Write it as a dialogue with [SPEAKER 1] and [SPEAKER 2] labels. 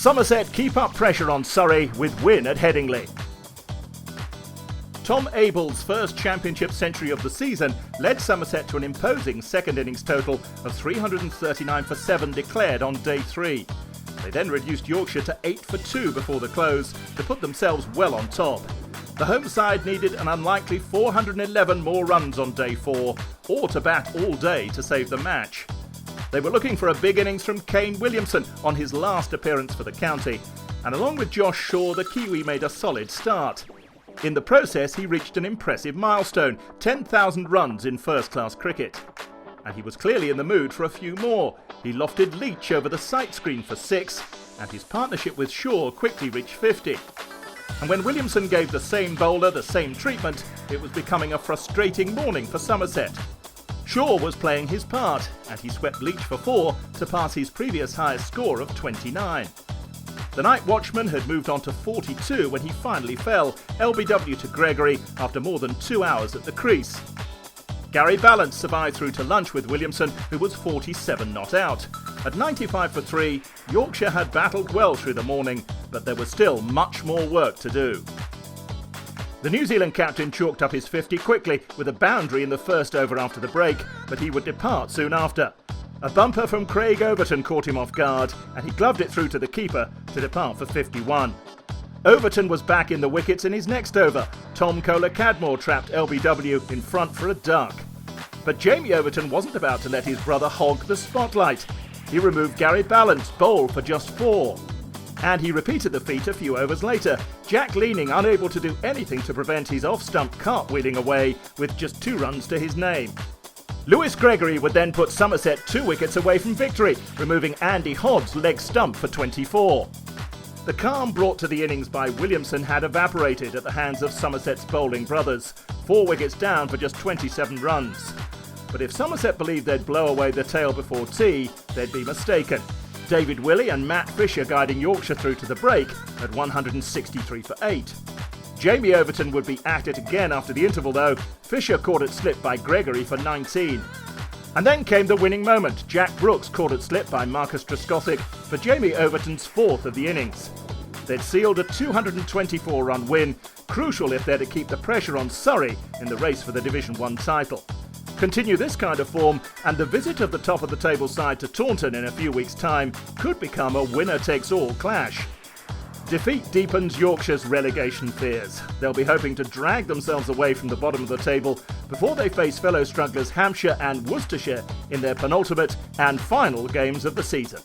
[SPEAKER 1] Somerset keep up pressure on Surrey with win at Headingley. Tom Abell's first championship century of the season led Somerset to an imposing second innings total of 339 for 7 declared on day 3. They then reduced Yorkshire to 8 for 2 before the close to put themselves well on top. The home side needed an unlikely 411 more runs on day 4, or to bat all day to save the match. They were looking for a big innings from Kane Williamson on his last appearance for the county, and along with Josh Shaw, the Kiwi made a solid start. In the process, he reached an impressive milestone, 10,000 runs in first-class cricket. And he was clearly in the mood for a few more. He lofted Leach over the sight screen for 6, and his partnership with Shaw quickly reached 50. And when Williamson gave the same bowler the same treatment, it was becoming a frustrating morning for Somerset. Shaw was playing his part, and he swept Leach for 4 to pass his previous highest score of 29. The night watchman had moved on to 42 when he finally fell, LBW to Gregory after more than 2 hours at the crease. Gary Balance survived through to lunch with Williamson, who was 47 not out. At 95 for 3, Yorkshire had battled well through the morning, but there was still much more work to do. The New Zealand captain chalked up his 50 quickly with a boundary in the first over after the break, but he would depart soon after. A bumper from Craig Overton caught him off guard, and he gloved it through to the keeper to depart for 51. Overton was back in the wickets in his next over. Tom Kohler-Cadmore trapped LBW in front for a duck. But Jamie Overton wasn't about to let his brother hog the spotlight. He removed Gary Balance, bowled for just 4. And he repeated the feat a few overs later, Jack Leaning unable to do anything to prevent his off-stump cartwheeling away with just 2 runs to his name. Lewis Gregory would then put Somerset 2 wickets away from victory, removing Andy Hodd's leg stump for 24. The calm brought to the innings by Williamson had evaporated at the hands of Somerset's bowling brothers, 4 wickets down for just 27 runs. But if Somerset believed they'd blow away the tail before tea, they'd be mistaken. David Willey and Matt Fisher guiding Yorkshire through to the break at 163 for 8. Jamie Overton would be at it again after the interval though. Fisher caught it slip by Gregory for 19. And then came the winning moment. Jack Brooks caught it slip by Marcus Trescothick for Jamie Overton's 4th of the innings. They'd sealed a 224-run win, crucial if they're to keep the pressure on Surrey in the race for the Division 1 title. Continue this kind of form, and the visit of the top of the table side to Taunton in a few weeks' time could become a winner-takes-all clash. Defeat deepens Yorkshire's relegation fears. They'll be hoping to drag themselves away from the bottom of the table before they face fellow strugglers Hampshire and Worcestershire in their penultimate and final games of the season.